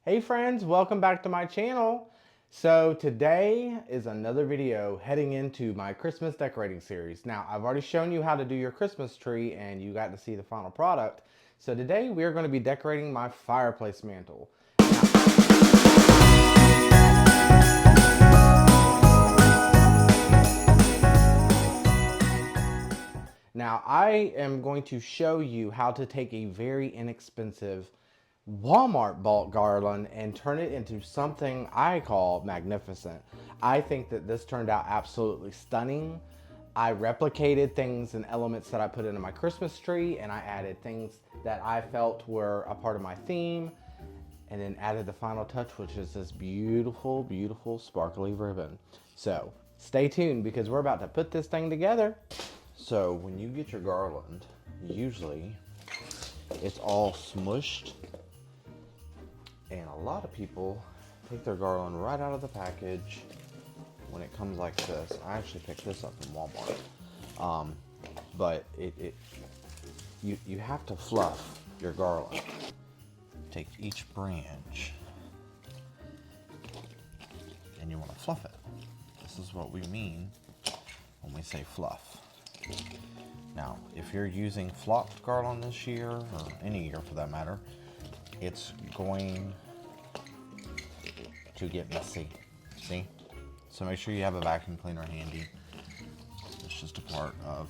Hey friends, welcome back to my channel. So today is another video heading into my Christmas decorating series. Now I've already shown you how to do your Christmas tree and you got to see the final product. So today we are going to be decorating my fireplace mantle. Now I am going to show you how to take a very inexpensive Walmart bought garland and turn it into something I call magnificent. I think that this turned out absolutely stunning. I replicated things and elements that I put into my Christmas tree, and I added things that I felt were a part of my theme, and then added the final touch, which is this beautiful, beautiful sparkly ribbon. So stay tuned because we're about to put this thing together. So when you get your garland, usually it's all smushed. And a lot of people take their garland right out of the package when it comes like this. I actually picked this up from Walmart. But you have to fluff your garland. Take each branch and you want to fluff it. This is what we mean when we say fluff. Now, if you're using flocked garland this year, or any year for that matter, it's going to get messy. See? So make sure you have a vacuum cleaner handy. It's just a part of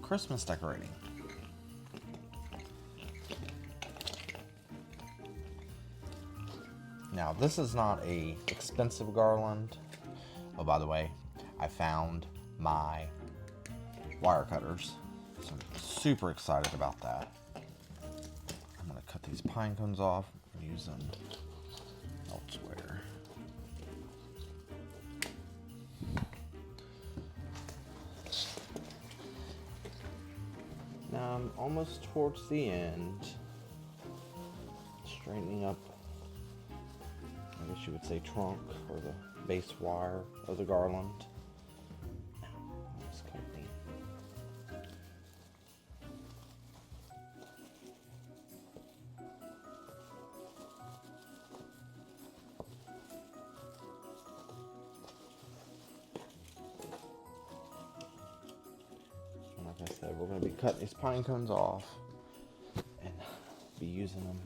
Christmas decorating. Now, this is not a expensive garland. Oh, by the way, I found my wire cutters. So I'm super excited about that. I'm gonna cut these pine cones off and use them elsewhere. Now I'm almost towards the end, straightening up, I guess you would say, trunk or the base wire of the garland. Like I said, we're going to be cutting these pine cones off and be using them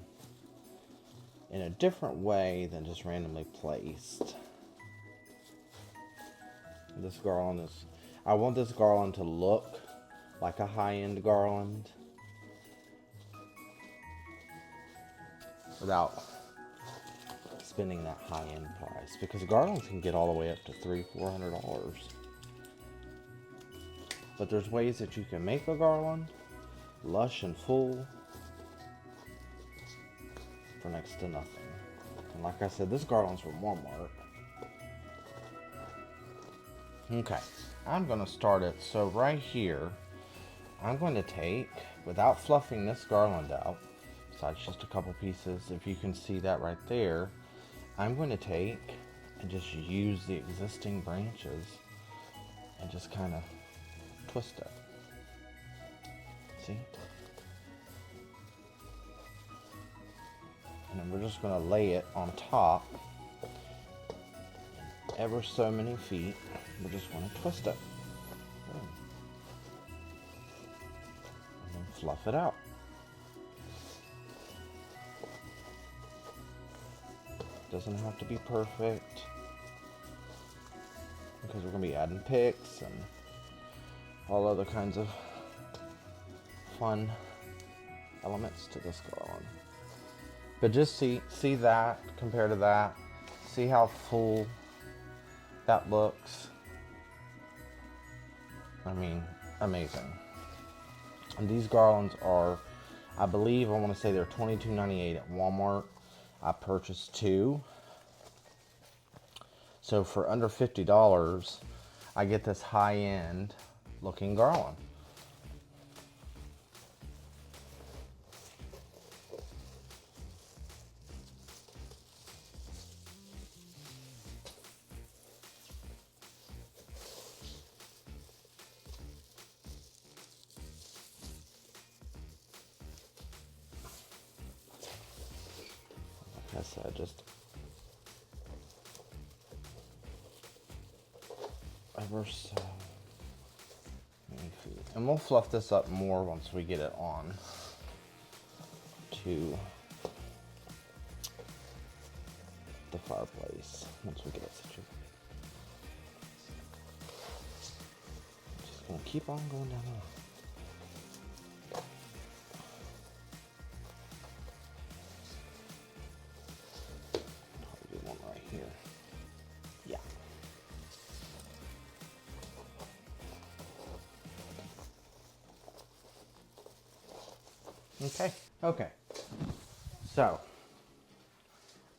in a different way than just randomly placed. This garland is, I want this garland to look like a high-end garland without spending that high-end price, because garlands can get all the way up to $300-400. But there's ways that you can make a garland lush and full for next to nothing. And like I said, this garland's from Walmart. Okay, I'm going to start it. So right here, I'm going to take, without fluffing this garland out, besides just a couple pieces, if you can see that right there, I'm going to take and just use the existing branches and just kind of twist it. See? And then we're just going to lay it on top, ever so many feet. We're just going to twist it. And then fluff it out. Doesn't have to be perfect, because we're going to be adding picks and all other kinds of fun elements to this garland. But just see that compared to that. See how full that looks. I mean, amazing. And these garlands are, I believe, I want to say they're $22.98 at Walmart. I purchased 2. So for under $50, I get this high-end looking garland. I said, just ever so many feet. And we'll fluff this up more once we get it on to the fireplace. Once we get it situated. Just gonna keep on going down there. Okay, so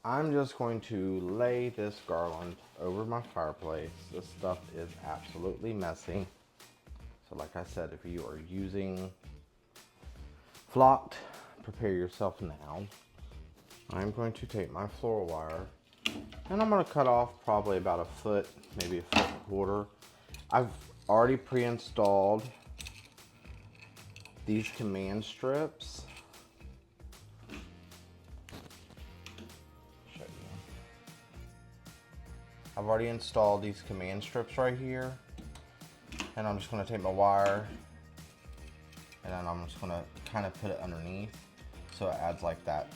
I'm just going to lay this garland over my fireplace. This stuff is absolutely messy. So like I said, if you are using flocked, prepare yourself now. I'm going to take my floor wire and I'm going to cut off probably about a foot, maybe a foot and a quarter. I've already pre-installed these command strips. I've already installed these command strips right here, and I'm just going to take my wire and then I'm just going to kind of put it underneath so it adds like that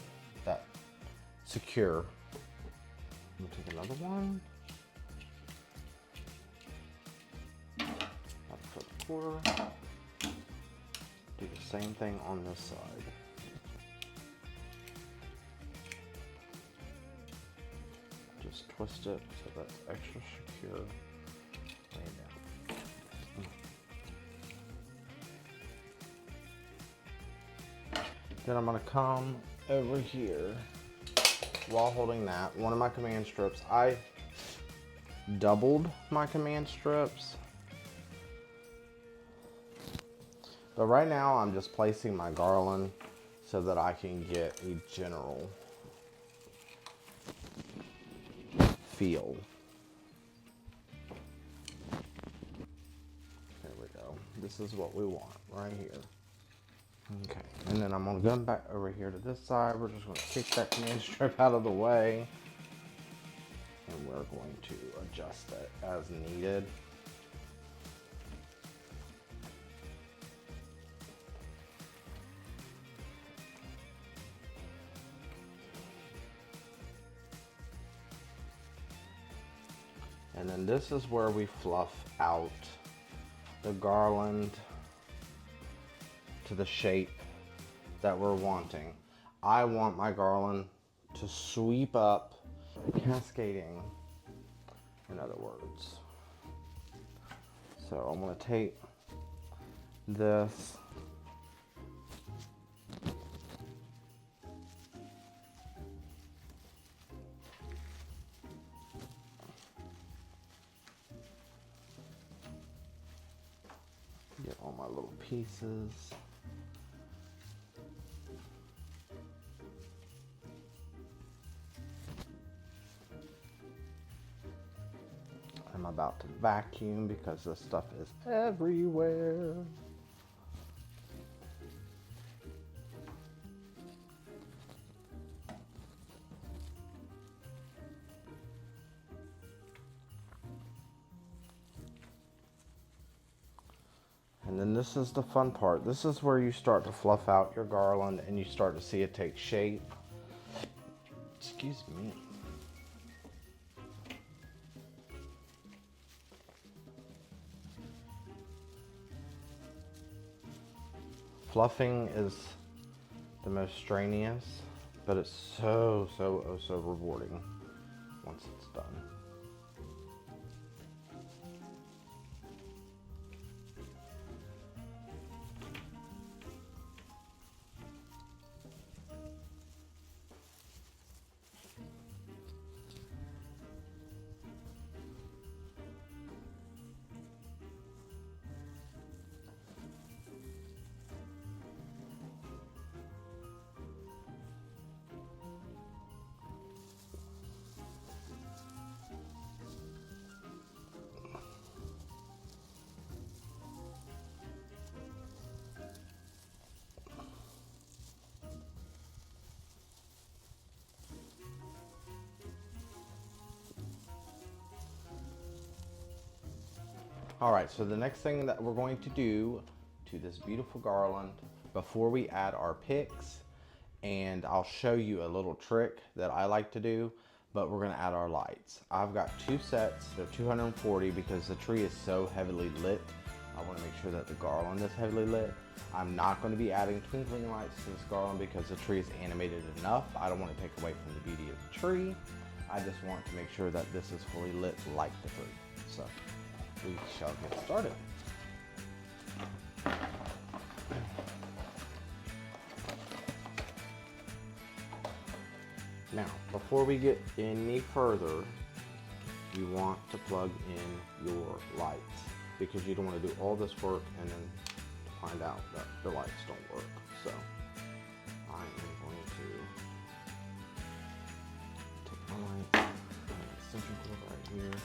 secure. I'm going to take another one, about a foot and a quarter, do the same thing on this side. Just twist it so that's extra secure. Lay it down. Then I'm going to come over here while holding that. One of my command strips, I doubled my command strips. But right now I'm just placing my garland so that I can get a general feel. There we go. This is what we want right here. Okay, and then I'm gonna come back over here to this side. We're just gonna kick that command strip out of the way, and we're going to adjust it as needed. And then this is where we fluff out the garland to the shape that we're wanting. I want my garland to sweep up, cascading, in other words. So I'm going to take this get all my little pieces. I'm about to vacuum because this stuff is everywhere. And then this is the fun part. This is where you start to fluff out your garland and you start to see it take shape. Excuse me. Fluffing is the most strenuous, but it's so rewarding once it's done. All right, so the next thing that we're going to do to this beautiful garland before we add our picks, and I'll show you a little trick that I like to do, but we're gonna add our lights. I've got 2 sets, they're 240 because the tree is so heavily lit. I wanna make sure that the garland is heavily lit. I'm not gonna be adding twinkling lights to this garland because the tree is animated enough. I don't wanna take away from the beauty of the tree. I just want to make sure that this is fully lit like the tree. So we shall get started. Now, before we get any further, you want to plug in your lights because you don't want to do all this work and then find out that the lights don't work. So I am going to take my light, extension cord right here,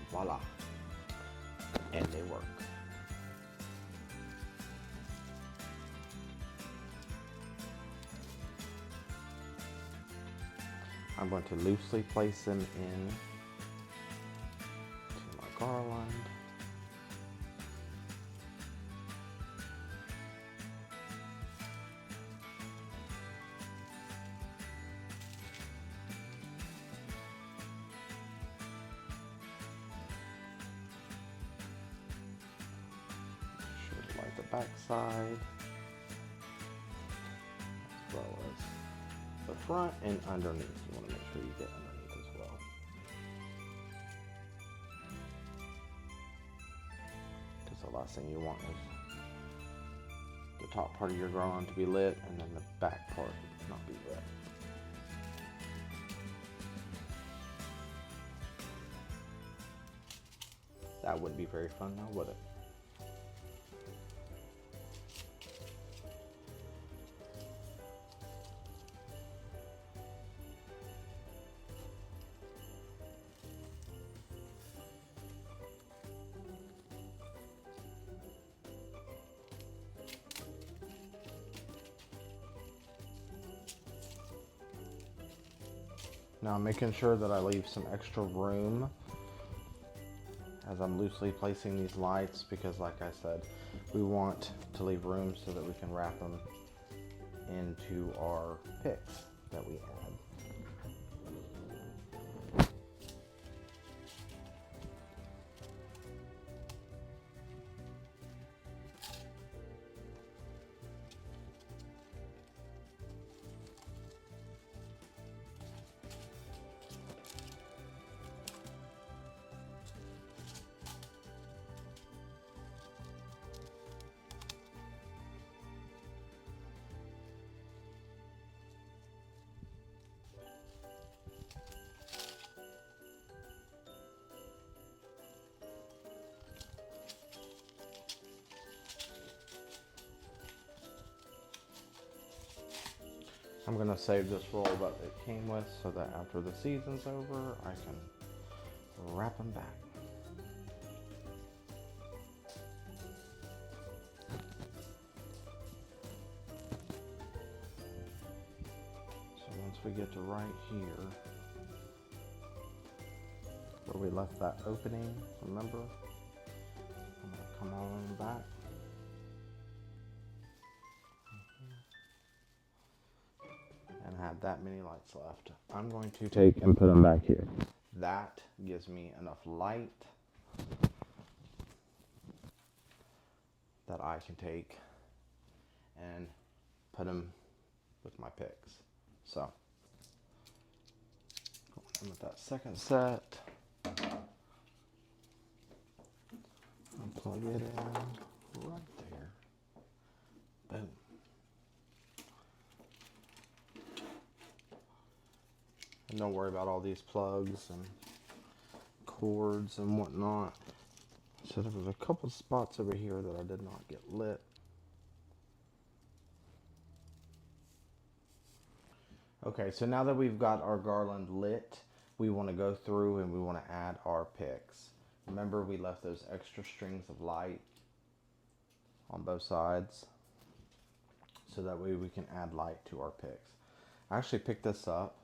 voila, and they work. I'm going to loosely place them in to my garland. Should light the back side as well as the front and underneath. You want to make sure you get underneath as well. Because the last thing you want is the top part of your garland to be lit and then the back part not be lit. That wouldn't be very fun now, would it? Now I'm making sure that I leave some extra room as I'm loosely placing these lights because like I said, we want to leave room so that we can wrap them into our picks that we add. I'm gonna save this roll that it came with so that after the season's over, I can wrap them back. So once we get to right here, where we left that opening, remember? I'm gonna come on back. And have that many lights left. I'm going to take and put them back here. That gives me enough light that I can take and put them with my picks. So, going in with that second set. And plug it in right there. Boom. And don't worry about all these plugs and cords and whatnot. So there was a couple spots over here that I did not get lit. Okay, so now that we've got our garland lit, we want to go through and we want to add our picks. Remember, we left those extra strings of light on both sides so that way we can add light to our picks. I actually picked this up.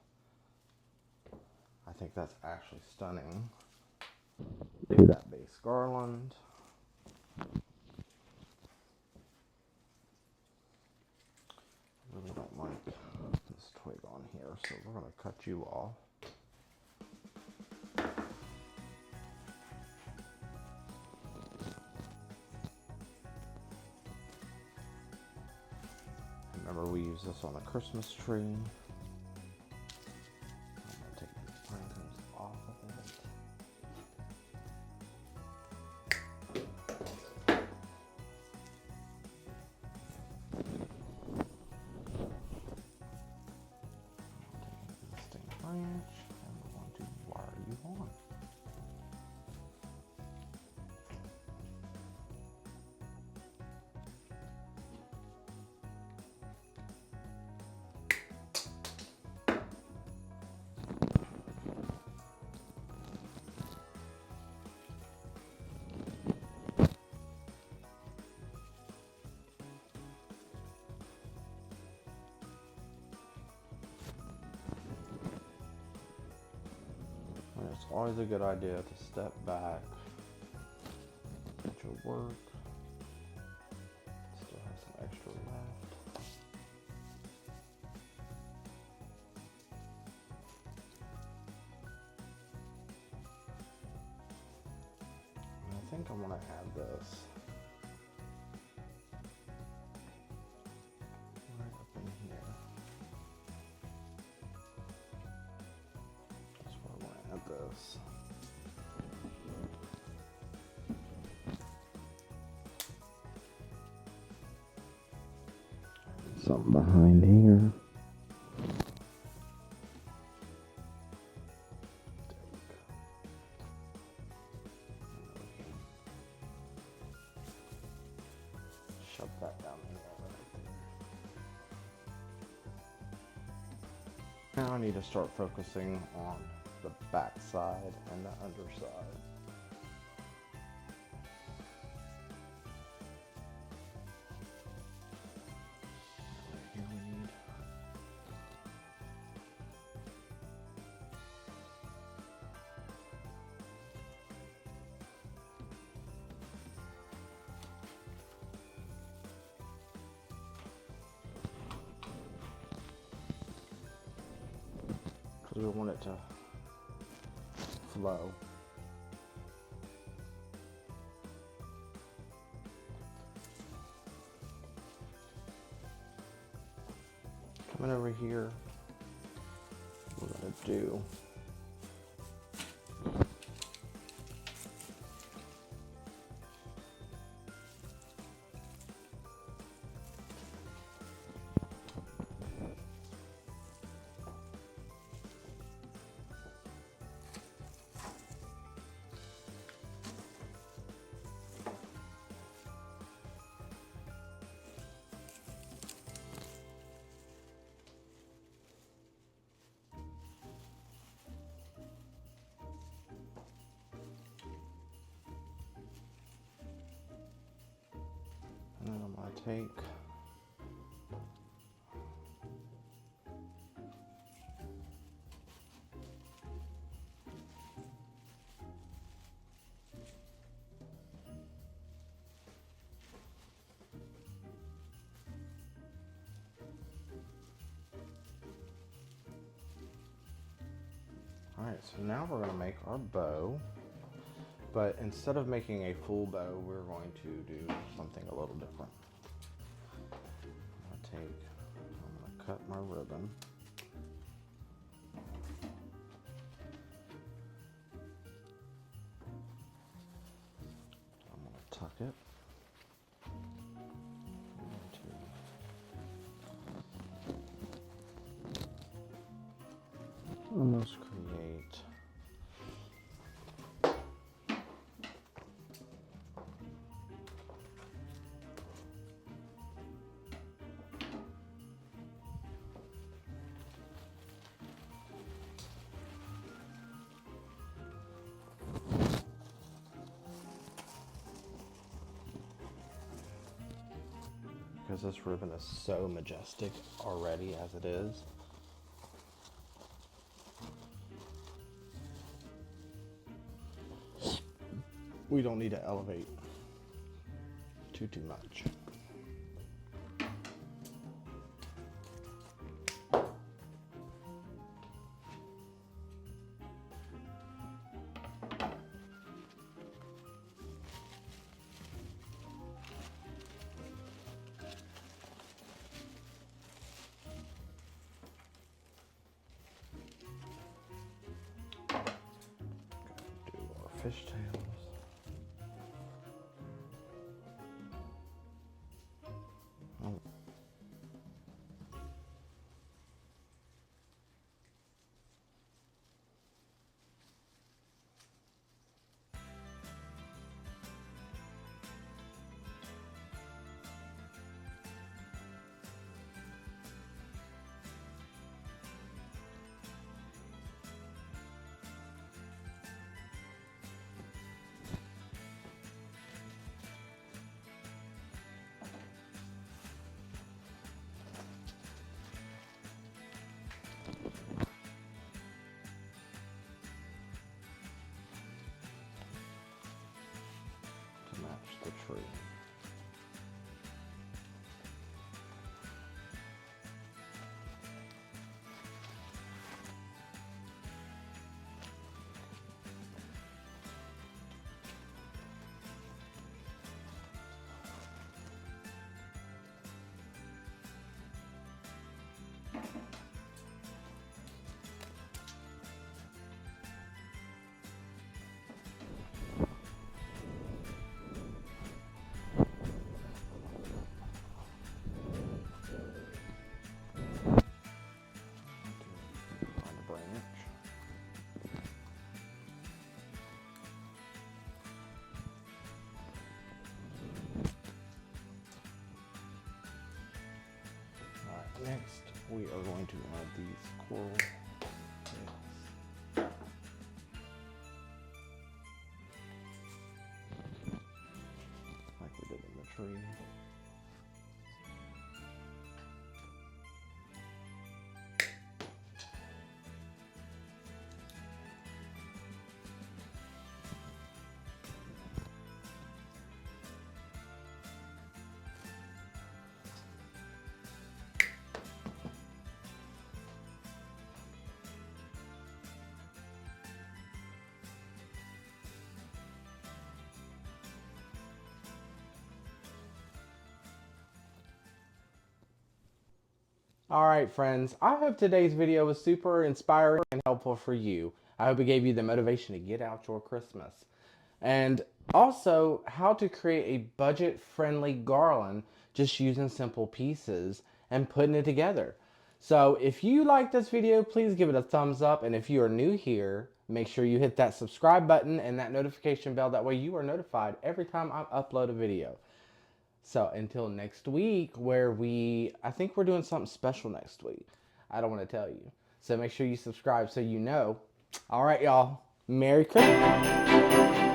I think that's actually stunning. to that base garland. Really don't like this twig on here, so we're going to cut you off. Remember, we use this on the Christmas tree. I'm going to take these pine cones off of it. Branch, and we're going to wire you on. It's always a good idea to step back at your work. Still have some extra left. And I think I want to add this right up in here. That's where I want to add this. Something behind here. Shove that down in there right there. Now I need to start focusing on the back side and the underside. Here we need because we want it to flow. Coming over here, we're going to do and then I'm going to take Alright, so now we're going to make our bow, but instead of making a full bow, we're going to do something a little different. I'm going to cut my ribbon. I'm going to tuck it. Almost create because this ribbon is so majestic already as it is. we don't need to elevate too much. Fishtails. Oh. The tree. Next, we are going to add these coral eggs. Like we did in the tree. All right, friends, I hope today's video was super inspiring and helpful for you. I hope it gave you the motivation to get out your Christmas. And also how to create a budget-friendly garland just using simple pieces and putting it together. So if you like this video, please give it a thumbs up. And if you are new here, make sure you hit that subscribe button and that notification bell. That way you are notified every time I upload a video. So until next week, where I think we're doing something special next week. I don't want to tell you. So make sure you subscribe so you know. All right, y'all. Merry Christmas.